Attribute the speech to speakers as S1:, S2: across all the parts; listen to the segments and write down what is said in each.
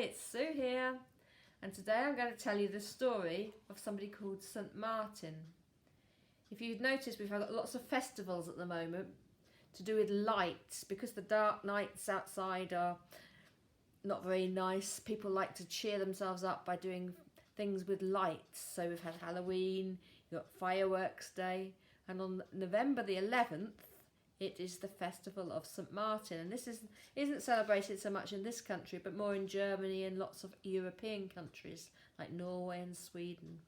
S1: it's Sue here, and today I'm going to tell you the story of somebody called St Martin. If you've noticed, we've had lots of festivals at the moment to do with lights, because the dark nights outside are not very nice. People like to cheer themselves up by doing things with lights. So we've had Halloween, you've got Fireworks Day, and on November the 11th, it is the festival of St Martin, and this isn't celebrated so much in this country, but more in Germany and lots of European countries like Norway and Sweden.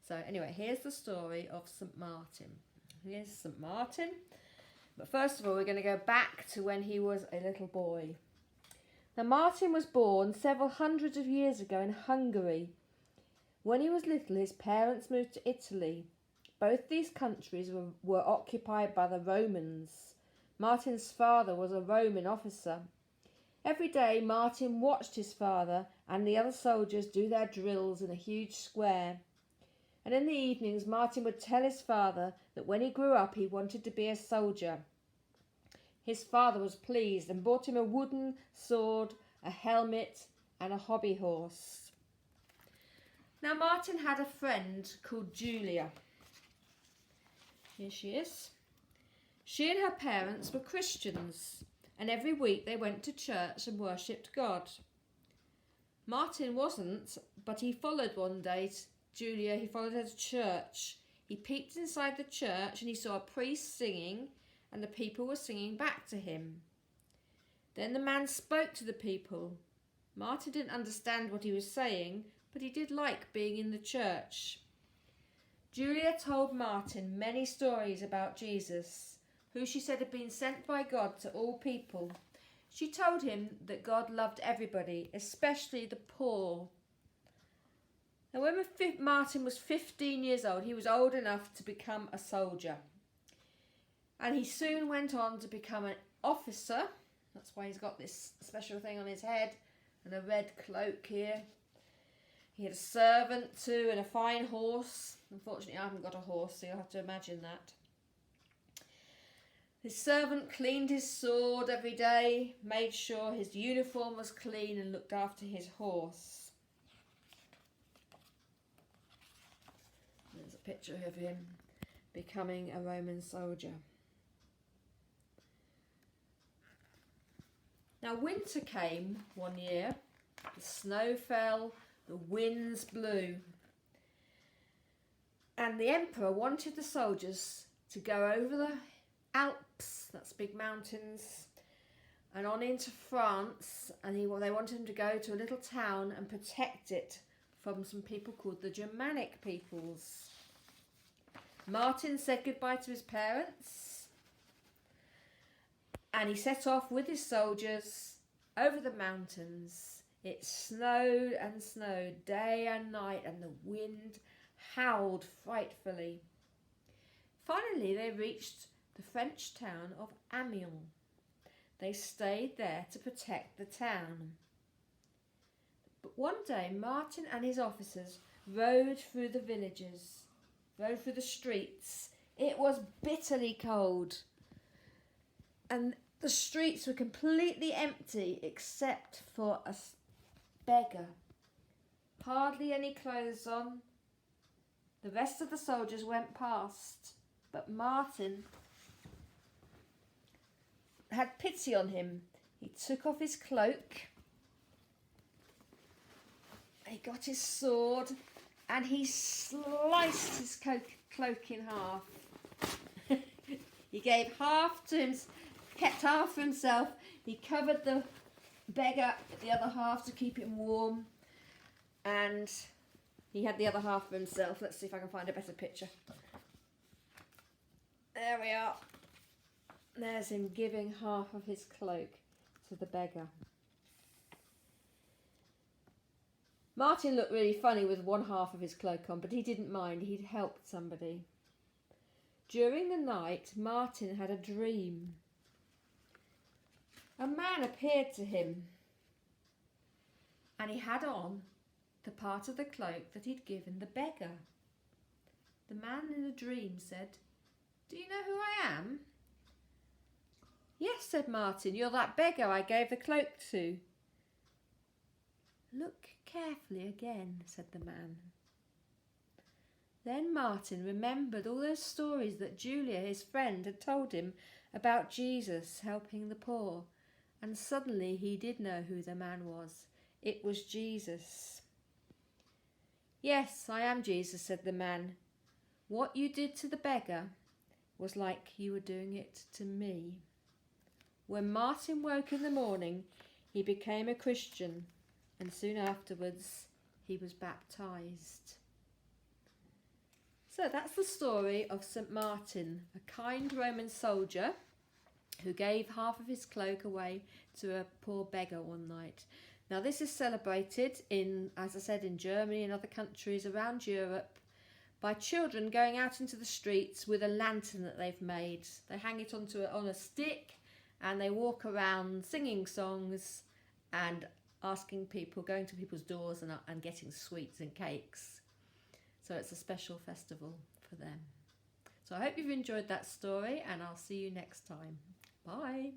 S1: So anyway, here's the story of St Martin. Here's St Martin. But first of all, we're going to go back to when he was a little boy. Now, Martin was born several hundreds of years ago in Hungary. When he was little, his parents moved to Italy. Both these countries were occupied by the Romans. Martin's father was a Roman officer. Every day, Martin watched his father and the other soldiers do their drills in a huge square. And in the evenings, Martin would tell his father that when he grew up, he wanted to be a soldier. His father was pleased and bought him a wooden sword, a helmet, and a hobby horse. Now, Martin had a friend called Julia. Here she is. She and her parents were Christians, and every week they went to church and worshipped God. Martin wasn't, but he followed one day Julia. He followed her to church. He peeked inside the church and he saw a priest singing, and the people were singing back to him. Then the man spoke to the people. Martin didn't understand what he was saying, but he did like being in the church. Julia told Martin many stories about Jesus, who she said had been sent by God to all people. She told him that God loved everybody, especially the poor. Now, when Martin was 15 years old, he was old enough to become a soldier. And he soon went on to become an officer. That's why he's got this special thing on his head and a red cloak here. He had a servant too and a fine horse. Unfortunately, I haven't got a horse, so you'll have to imagine that. His servant cleaned his sword every day, made sure his uniform was clean, and looked after his horse. There's a picture of him becoming a Roman soldier. Now, winter came one year. The snow fell, the winds blew, and the emperor wanted the soldiers to go over the Alps, that's big mountains, and on into France, and they wanted him to go to a little town and protect it from some people called the Germanic peoples. Martin said goodbye to his parents, and he set off with his soldiers over the mountains. It snowed and snowed day and night, and the wind howled frightfully. Finally, they reached the French town of Amiens. They stayed there to protect the town. But one day, Martin and his officers rode through the villages, rode through the streets. It was bitterly cold, and the streets were completely empty except for a beggar. Hardly any clothes on. The rest of the soldiers went past, but Martin had pity on him. He took off his cloak, he got his sword, and he sliced his cloak in half. He gave half to him, kept half for himself. He covered the beggar with the other half to keep him warm, and he had the other half for himself. Let's see if I can find a better picture. There we are. There's him giving half of his cloak to the beggar. Martin looked really funny with one half of his cloak on, but he didn't mind. He'd helped somebody. During the night, Martin had a dream. A man appeared to him, and he had on the part of the cloak that he'd given the beggar. The man in the dream said, "Do you know who I am?" "Yes," said Martin, "you're that beggar I gave the cloak to." "Look carefully again," said the man. Then Martin remembered all those stories that Julia, his friend, had told him about Jesus helping the poor, and suddenly he did know who the man was. It was Jesus. "Yes, I am Jesus," said the man. "What you did to the beggar was like you were doing it to me." When Martin woke in the morning, he became a Christian, and soon afterwards he was baptised. So that's the story of St. Martin, a kind Roman soldier who gave half of his cloak away to a poor beggar one night. Now this is celebrated as I said, in Germany and other countries around Europe by children going out into the streets with a lantern that they've made. They hang it on a stick and they walk around singing songs and asking people, going to people's doors and getting sweets and cakes. So it's a special festival for them. So I hope you've enjoyed that story, and I'll see you next time. Bye.